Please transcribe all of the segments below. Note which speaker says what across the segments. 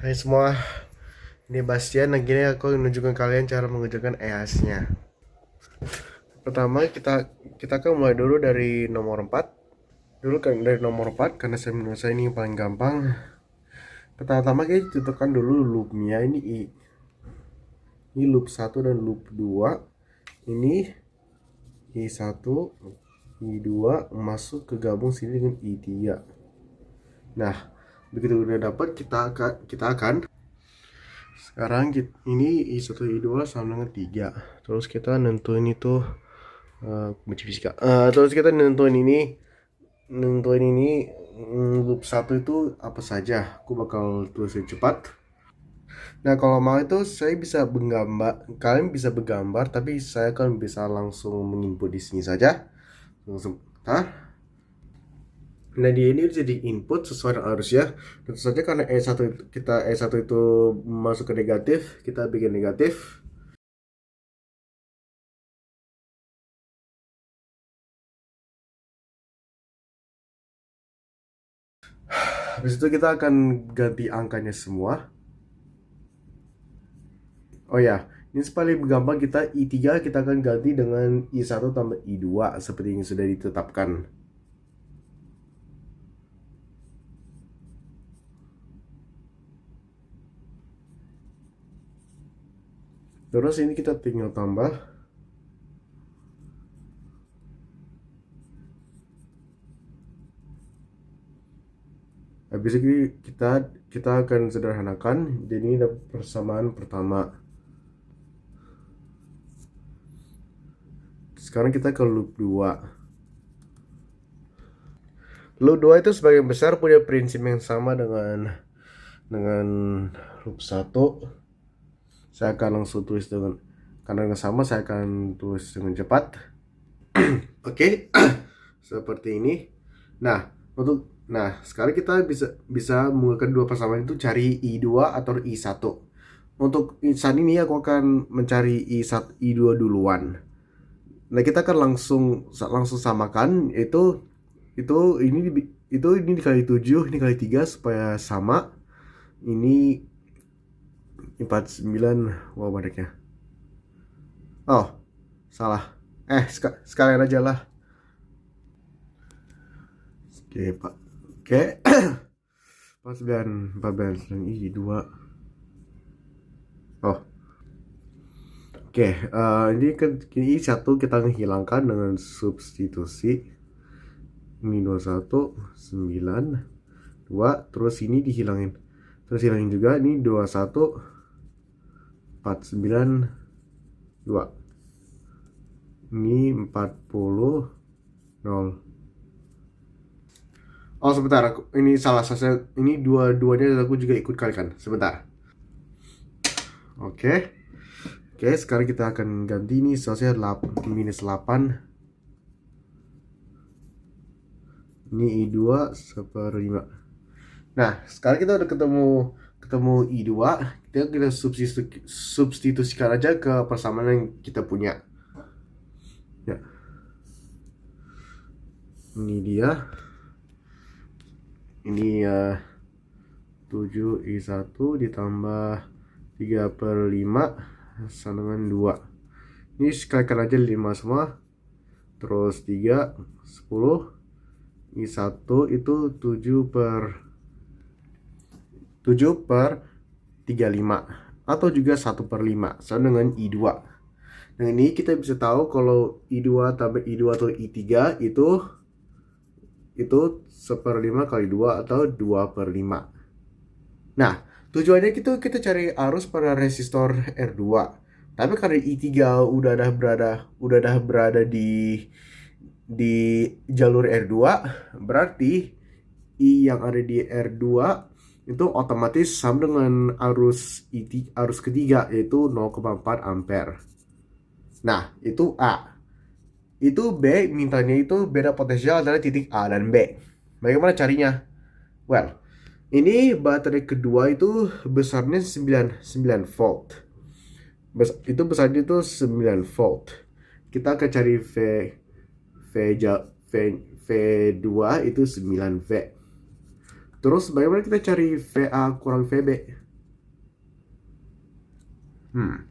Speaker 1: Hai semua, ini Bastian. Nah, gini aku menunjukkan kalian cara mengerjakan EAS-nya. Pertama kita akan mulai dulu dari nomor 4. Dulu kan dari nomor 4 karena menurut saya ini yang paling gampang. Pertama-tama kita tentukan dulu loopnya. Ini loop 1 dan loop 2. Ini I1, I2 masuk ke gabung sini dengan I3. Nah, begitu udah dapat kita akan sekarang ini I1 I2 sama dengan 3. Terus kita nentuin itu benci fisika. Terus kita nentuin ini loop satu itu apa saja. Aku bakal tulisin cepat. Nah, kalau mau itu saya bisa menggambar, kalian bisa bergambar, tapi saya kan bisa langsung menginput di sini saja. Langsung. Nah, di ini jadi input sesuai dengan arus ya. Tentu saja karena E1 itu masuk ke negatif, kita bikin negatif. Habis itu kita akan ganti angkanya semua. Oh ya, ini paling gampang, I3 kita akan ganti dengan I1 tambah I2 seperti yang sudah ditetapkan. Terus ini kita tinggal tambah. Habis itu kita akan sederhanakan. Jadi ini ada persamaan pertama. Sekarang kita ke loop 2. Loop 2 itu sebagian besar punya prinsip yang sama dengan loop 1. Saya akan langsung tulis karena yang sama saya akan tulis dengan cepat. Oke. Seperti ini. Sekarang kita bisa menggunakan dua persamaan itu, cari I2 atau I1. Untuk saat ini aku akan mencari I1 I2 duluan. Nah, kita akan langsung samakan ini dikali 7, ini kali 3 supaya sama. Ini 49. Wow, banyaknya. Oh, salah. Sekalian aja lah. Oke, Pak. Oke. 14 dan I 2. Oh. Oke, ini satu kita menghilangkan dengan substitusi. Ini 21, 9, 2, terus ini dihilangin. Terus hilangin juga ini 21, 49, 2. Ini 40, 0. Oh, sebentar, ini salah saya. Ini dua-duanya aku juga ikut kalikan. Sebentar. Oke. Oke, sekarang kita akan ganti ini soalnya minus 8. Ini I2 1/5. Nah, sekarang kita udah ketemu I2. Kita substitusikan aja ke persamaan yang kita punya. Ya. Ini dia. Ini 7 I1 ditambah 3/5 sama dengan 2. Ini sekalikan aja 5 semua. Terus 3, 10. I1 itu 7/35 atau juga 1/5 sama dengan I2. Nah, ini kita bisa tahu kalau I2 tambah I2 atau I3 itu 1/5 kali 2 atau 2/5. Nah, tujuannya kita cari arus pada resistor R2. Tapi karena I3 udah berada di jalur R2, berarti I yang ada di R2 itu otomatis sama dengan arus ketiga, yaitu 0,4 ampere. Nah, itu A. Itu B, mintanya itu beda potensial adalah titik A dan B. Bagaimana carinya? Well, ini baterai kedua itu besarnya 9 volt. Itu besarnya itu 9 volt. Kita akan cari V2 itu 9V. Terus bagaimana kita cari VA kurang VB? Hmm.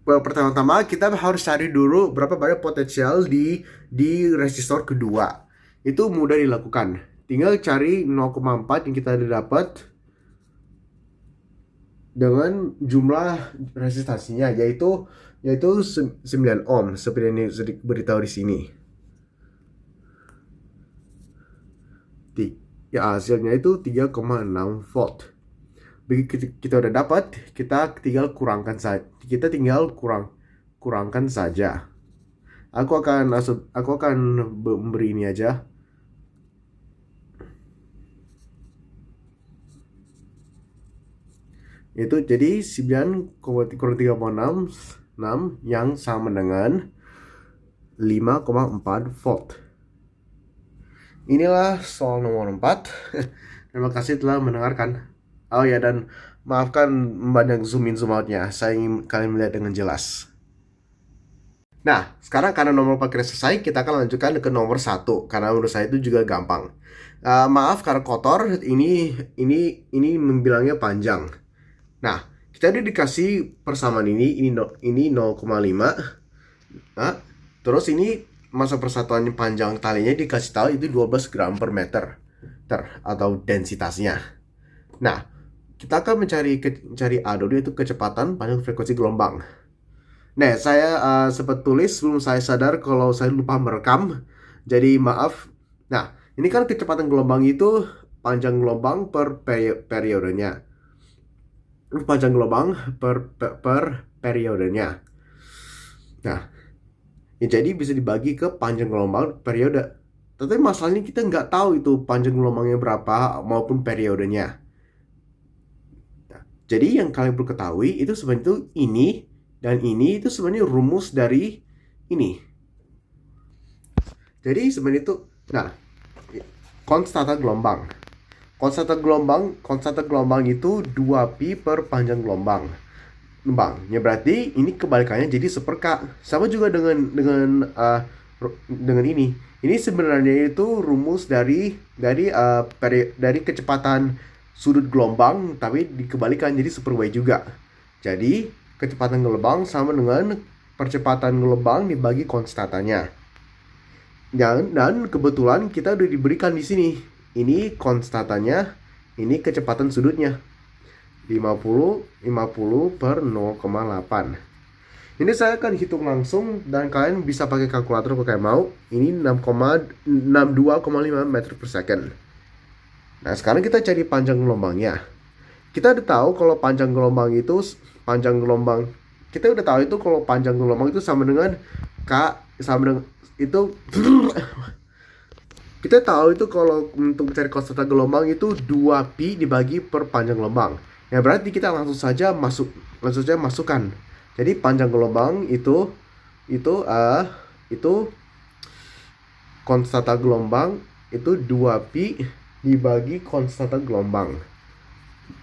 Speaker 1: Pertama-tama kita harus cari dulu berapa banyak potensial di resistor kedua. Itu mudah dilakukan. Tinggal cari 0,4 yang kita dapat dengan jumlah resistansinya, yaitu 9 ohm seperti yang beritahu di sini. Ya, hasilnya itu 3,6 volt. Begitu kita udah dapat, kita tinggal kurangkan saja. Aku akan memberi ini aja. Itu jadi 9,346 yang sama dengan 5,4 volt. Inilah soal nomor 4. Terima kasih telah mendengarkan. Oh ya, dan maafkan banyak zoom in zoom outnya. Saya ingin kalian melihat dengan jelas. Nah, sekarang karena nomor 4 kita selesai, kita akan lanjutkan ke nomor 1. Karena menurut saya itu juga gampang. Maaf karena kotor, ini membilangnya panjang. Nah, kita udah dikasih persamaan ini 0,5. Nah, terus ini masa persatuan panjang talinya dikasih tahu itu 12 gram per meter atau densitasnya. Nah, kita akan mencari A dulu, yaitu kecepatan pada frekuensi gelombang. Nah, saya sempat tulis sebelum saya sadar kalau saya lupa merekam. Jadi maaf. Nah, ini kan kecepatan gelombang itu panjang gelombang per periodenya. Panjang gelombang per periodenya. Nah, ya jadi bisa dibagi ke panjang gelombang periode. Tapi masalahnya kita nggak tahu itu panjang gelombangnya berapa maupun periodenya. Nah, jadi yang kalian perlu ketahui itu sebenarnya itu ini dan ini itu sebenarnya rumus dari ini. Jadi sebenarnya itu, nah, konstanta gelombang. Konstanta gelombang itu 2pi per panjang gelombang. Ya berarti ini kebalikannya jadi 1/k. Sama juga dengan ini. Ini sebenarnya itu rumus dari kecepatan sudut gelombang, tapi dikebalikan jadi 1/y juga. Jadi kecepatan gelombang sama dengan percepatan gelombang dibagi konstantanya. Dan kebetulan kita udah diberikan di sini. Ini konstantanya, ini kecepatan sudutnya. 50 per 0,8. Ini saya akan hitung langsung dan kalian bisa pakai kalkulator kalau kalian mau. Ini 6,62,5 meter per second. Nah, sekarang kita cari panjang gelombangnya. Kita udah tahu kalau panjang gelombang itu sama dengan itu kita tahu itu kalau untuk mencari konstanta gelombang itu 2pi dibagi per panjang gelombang. Ya berarti kita langsung saja masukkan. Jadi panjang gelombang itu konstanta gelombang itu 2pi dibagi konstanta gelombang.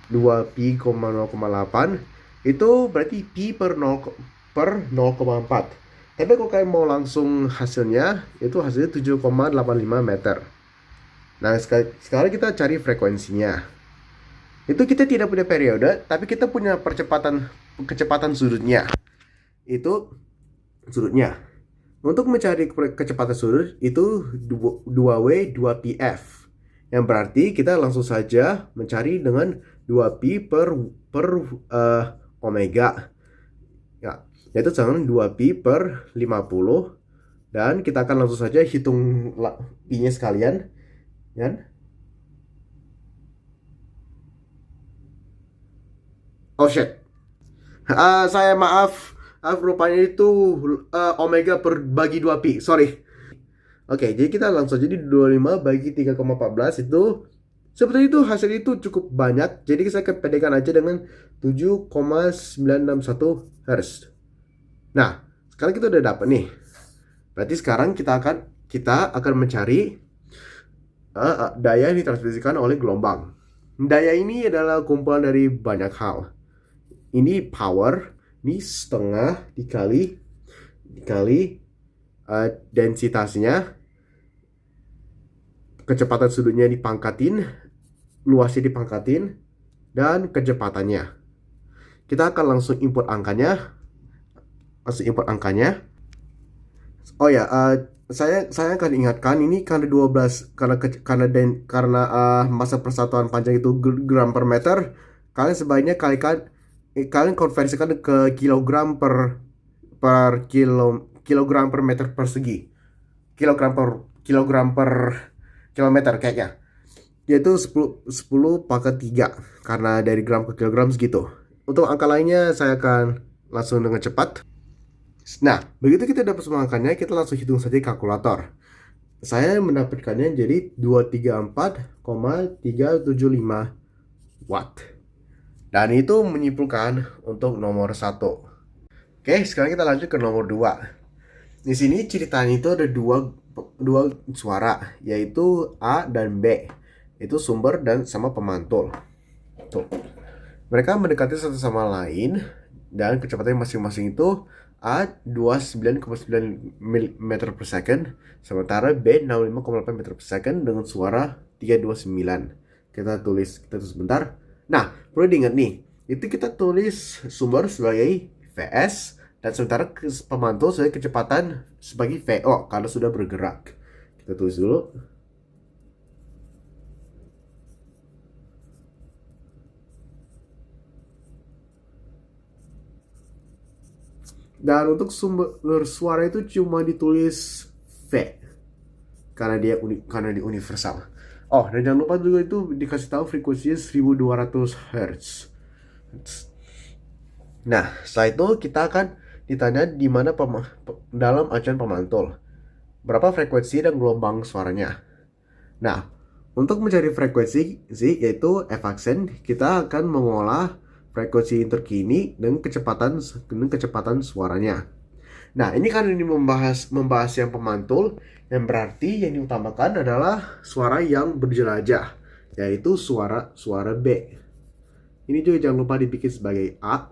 Speaker 1: 2pi, 0,8 itu berarti pi per 0,4. Tapi kalau kalian mau langsung hasilnya, itu hasilnya 7,85 meter. Nah, sekarang kita cari frekuensinya. Itu kita tidak punya periode, tapi kita punya kecepatan sudutnya. Itu sudutnya. Untuk mencari kecepatan sudut, itu 2W, 2PF. Yang berarti kita langsung saja mencari dengan 2pi per omega. Ya, yaitu sama 2pi per 50. Dan kita akan langsung saja hitung pi-nya sekalian. Ya. Oh shit. Saya maaf. Rupanya itu omega per bagi 2pi. Sorry. Oke, jadi kita langsung jadi 25 bagi 3,14 itu seperti itu, hasil itu cukup banyak. Jadi saya kepedekan aja dengan 7,961 Hz. Nah, sekarang kita udah dapat nih. Berarti sekarang kita akan mencari daya yang ditransmisikan oleh gelombang. Daya ini adalah kumpulan dari banyak hal. Ini power, ini setengah dikali densitasnya, kecepatan sudutnya dipangkatin, luasnya dipangkatin, dan kecepatannya. kita akan langsung import angkanya. Oh ya, saya akan ingatkan ini karena 12 karena masa persatuan panjang itu gram per meter, kalian sebaiknya kalian konversikan ke kilogram kilogram per meter persegi. Kilogram per kilometer kayaknya. Yaitu 10 pangkat 3 karena dari gram ke kilogram segitu. Untuk angka lainnya saya akan langsung dengan cepat. Nah, begitu kita dapat semua angkanya, kita langsung hitung saja di kalkulator. Saya mendapatkannya jadi 234,375 watt. Dan itu menyimpulkan untuk nomor 1. Oke, sekarang kita lanjut ke nomor 2. Di sini ceritanya itu ada dua suara, yaitu A dan B. Itu sumber dan sama pemantul. Tuh. Mereka mendekati satu sama lain dan kecepatannya masing-masing itu A 29,9 meter per second, sementara B 65,8 meter per second dengan suara 329. Kita tulis bentar. Nah, perlu diingat nih, itu kita tulis sumber sebagai Vs dan sementara pemantul sebagai kecepatan sebagai VO karena sudah bergerak. Kita tulis dulu. Dan untuk sumber suara itu cuma ditulis V karena dia universal. Oh, dan jangan lupa juga itu dikasih tahu frekuensinya 1200 Hz. Nah, setelah itu kita akan ditanya di mana dalam acuan pemantul berapa frekuensi dan gelombang suaranya. Nah, untuk mencari frekuensi yaitu F aksen, kita akan mengolah frekuensi terkini dengan kecepatan suaranya. Nah, ini kan ini membahas yang pemantul, yang berarti yang diutamakan adalah suara yang berjelajah, yaitu suara B. Ini juga jangan lupa dibikin sebagai A.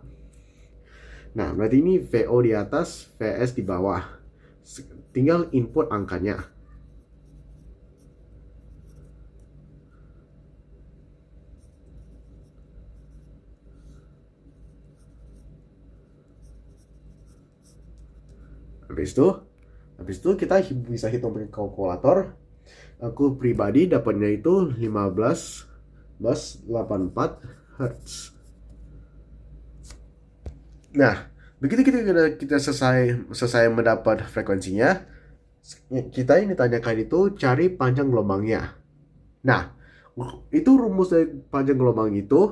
Speaker 1: Nah, berarti ini VO di atas, VS di bawah. Tinggal input angkanya. Habis itu kita bisa hitung pakai kalkulator. Aku pribadi dapatnya itu 15,84 Hz. Nah, begitu kita selesai mendapat frekuensinya, kita ini tanyakan itu cari panjang gelombangnya. Nah, itu rumus dari panjang gelombang itu.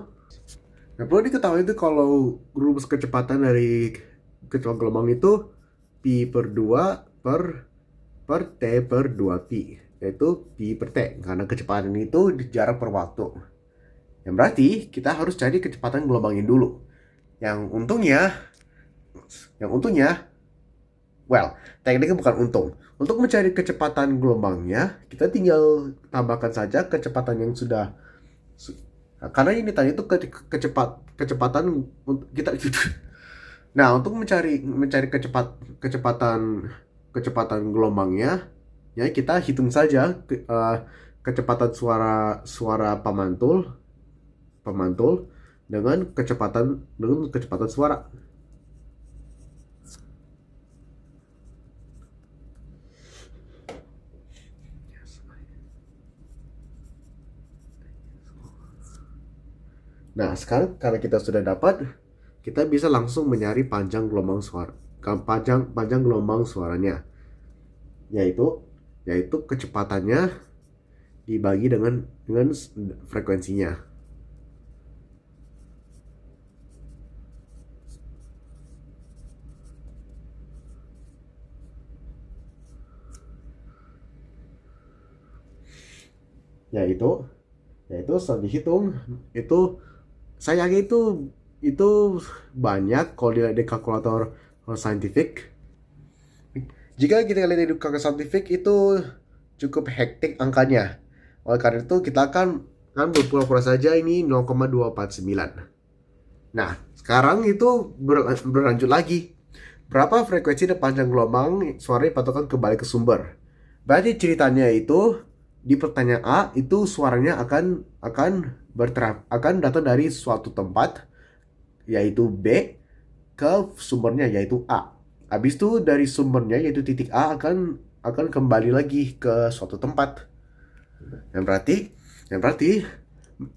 Speaker 1: Nah, perlu diketahui itu kalau rumus kecepatan dari kecepatan gelombang itu Pi per 2 per T per 2Pi, yaitu Pi per T, karena kecepatan itu jarak per waktu. Yang berarti kita harus cari kecepatan gelombangnya dulu. Yang untungnya, tekniknya bukan untung. Untuk mencari kecepatan gelombangnya, kita tinggal tambahkan saja kecepatan yang sudah, karena ini tadi itu kecepatan kita. Nah, untuk mencari kecepatan gelombangnya, ya kita hitung saja kecepatan suara pemantul dengan kecepatan suara. Nah, sekarang karena kita sudah dapat, kita bisa langsung mencari panjang gelombang suaranya, yaitu kecepatannya dibagi dengan frekuensinya. Yaitu setelah dihitung itu saya yakin itu banyak kalau dilihat di kalkulator scientific. Jika kita lihat di kalkulator scientific itu cukup hektik angkanya. Oleh karena itu kita akan berpura-pura saja ini 0,249. Nah, sekarang itu berlanjut lagi. Berapa frekuensi dan panjang gelombang suara dipatokan kembali ke sumber. Berarti ceritanya itu di pertanyaan A itu suaranya akan datang dari suatu tempat yaitu B, ke sumbernya yaitu A. Habis itu dari sumbernya yaitu titik A akan kembali lagi ke suatu tempat. Dan berarti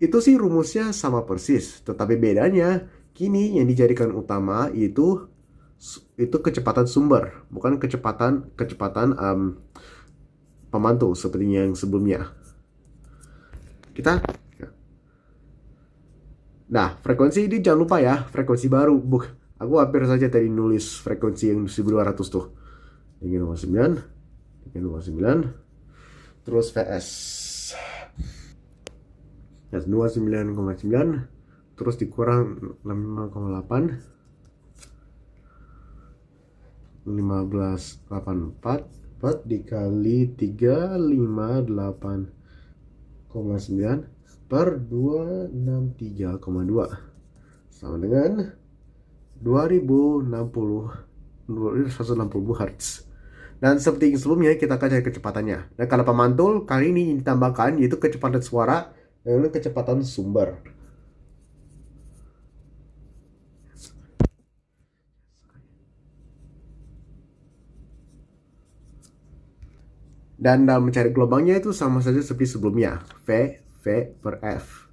Speaker 1: itu sih rumusnya sama persis, tetapi bedanya kini yang dijadikan utama itu kecepatan sumber, bukan kecepatan pemantul seperti yang sebelumnya. Nah, frekuensi ini jangan lupa ya, frekuensi baru. Aku hampir saja tadi nulis frekuensi yang 1200 tuh. 329, terus VS. Ya, 29,9, terus dikurang 5,8, 1584 dikali 358,9 per 263,2 sama dengan 160 Hz. Dan seperti yang sebelumnya, kita akan cari kecepatannya. Dan kalau pemantul, kali ini ditambahkan yaitu kecepatan suara dengan kecepatan sumber. Dan dalam mencari gelombangnya itu sama saja seperti sebelumnya. V per F.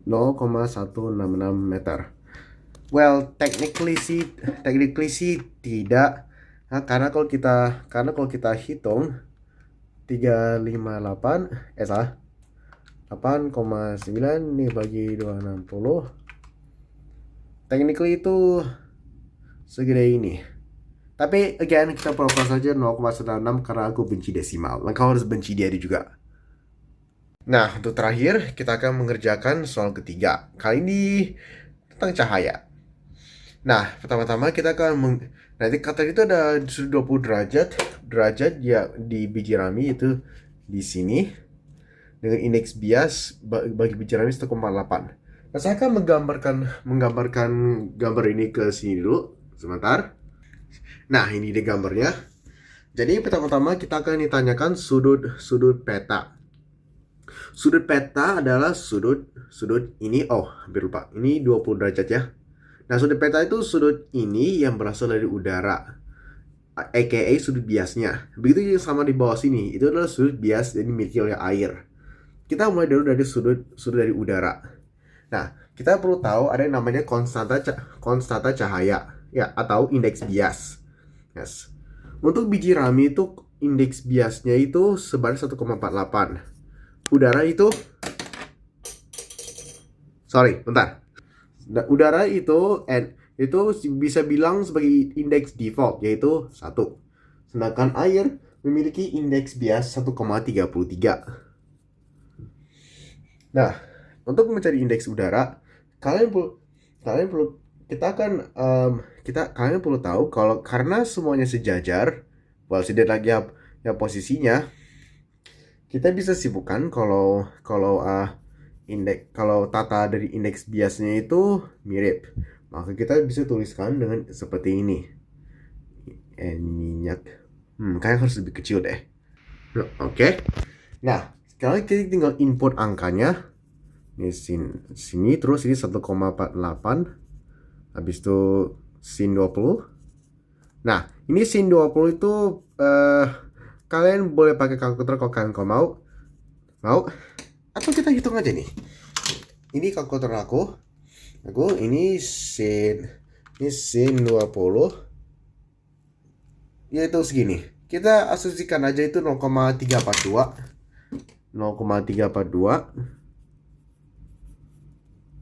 Speaker 1: 0,166 meter. Well, technically sih tidak. Nah, karena kalau kita hitung 358 salah. 8,9 nih bagi 260. Technically itu segede ini. Tapi again kita pura-pura saja 0,96 karena aku benci desimal. Dan kau harus benci dia juga. Nah, untuk terakhir kita akan mengerjakan soal ketiga. Kali ini tentang cahaya. Nah, pertama-tama kita akan nanti kata itu ada sudut 20 derajat ya di biji rami itu di sini dengan indeks bias bagi biji rami 1,8. Nah, saya akan menggambarkan gambar ini ke sini dulu sebentar. Nah, ini dia gambarnya. Jadi pertama-tama kita akan ditanyakan sudut peta. Sudut peta adalah sudut ini, hampir lupa. Ini 20 derajat ya. Nah, sudut peta itu sudut ini yang berasal dari udara, aka sudut biasnya. Begitu yang sama di bawah sini, itu adalah sudut bias yang dimiliki oleh air. Kita mulai dulu dari sudut dari udara. Nah, kita perlu tahu ada yang namanya konstanta cahaya ya, atau indeks bias. Yes. Untuk biji rami itu indeks biasnya itu sebanyak 1,48. Udara itu udara itu bisa bilang sebagai indeks default yaitu 1. Sedangkan air memiliki indeks bias 1,33. Nah, untuk mencari indeks udara, kalian perlu tahu kalau karena semuanya sejajar, tidak lagi ya posisinya, kita bisa sibukkan kalau tata dari indeks biasnya itu mirip, maka kita bisa tuliskan dengan seperti ini. Minyak kayaknya harus lebih kecil deh. Oke. Nah, sekarang kita tinggal input angkanya. Ini sini terus ini 1,48. Habis itu sin 20. Nah, ini sin 20 itu kalian boleh pakai kalkulator kalau kalian mau. Atau kita hitung aja nih. Ini kalkulator aku ini sin 20 yaitu segini. Kita asumsikan aja itu 0,342.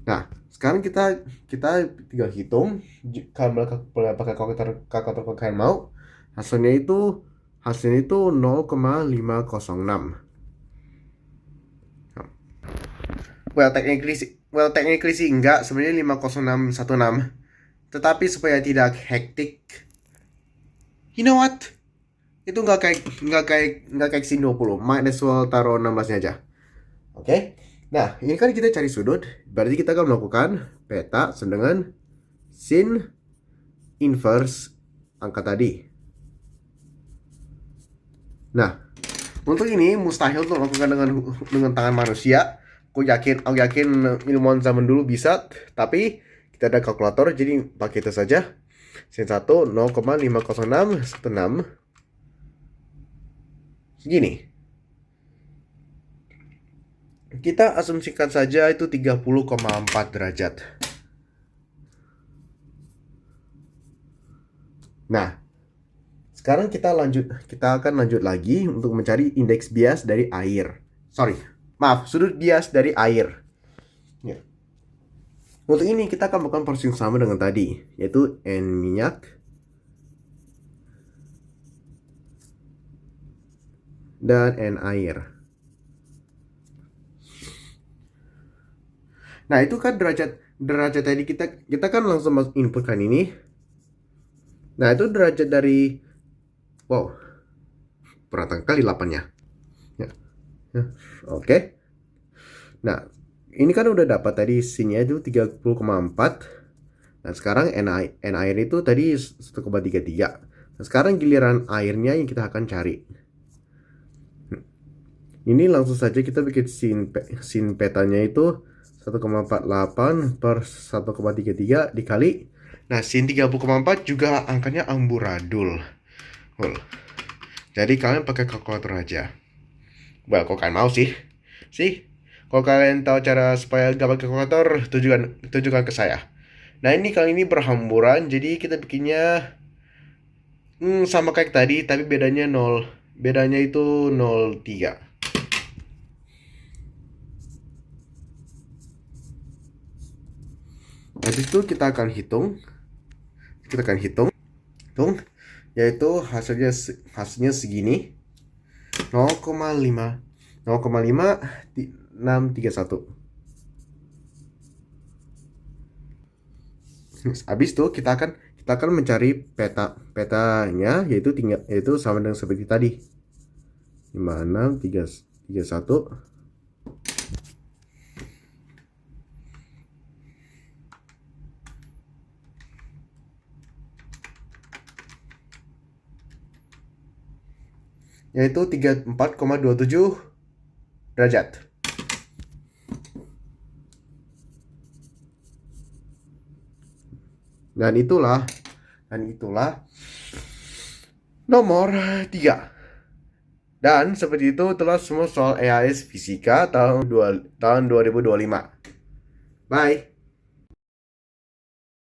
Speaker 1: Nah, sekarang kita tinggal hitung. Kalau pakai kalkulator kalian mau, hasilnya itu 0,506. Well, technically sih enggak, sebenarnya 50616. Tetapi supaya tidak hektik, you know what? Itu enggak kayak sin 20. Might as well taruh 16-nya aja. Oke. Nah, ini kan kita cari sudut, berarti kita akan melakukan peta dengan sin inverse angka tadi. Nah, untuk ini mustahil untuk lakukan dengan tangan manusia. Aku yakin ilmuwan zaman dulu bisa, tapi kita ada kalkulator, jadi pakai itu saja. Sin 1 0,50616 segini. Kita asumsikan saja itu 30,4 derajat. Nah, sekarang kita akan lanjut lagi untuk mencari indeks bias dari air. Sudut bias dari air. Ya. Untuk ini kita akan melakukan proses yang sama dengan tadi, yaitu N minyak dan N air. Nah, itu kan derajat tadi kita kan langsung inputkan ini. Nah, itu derajat dari berat kali 8-nya. Ya. Oke. Nah, ini kan udah dapat tadi sinnya itu 30,4. Nah, sekarang N air itu tadi 1,33. Nah, sekarang giliran airnya yang kita akan cari. Ini langsung saja kita bikin sin petanya itu 1,48 per 1,33 dikali. Nah, sin 30,4 juga angkanya amburadul. Jadi kalian pakai kalkulator aja. Kalau kalian mau sih. Kalau kalian tahu cara supaya gak pakai kalkulator, tunjukkan ke saya. Nah, ini kali ini berhamburan, jadi kita bikinnya sama kayak tadi, tapi bedanya 0. Bedanya itu 0,3. Habis itu kita akan hitung, yaitu hasilnya segini, 0,5631. Habis itu kita akan mencari petanya, yaitu sama dengan seperti tadi, 5631. Yaitu 34,27 derajat. Dan itulah nomor 3. Dan seperti itu telah semua soal EAS Fisika tahun 2025. Bye.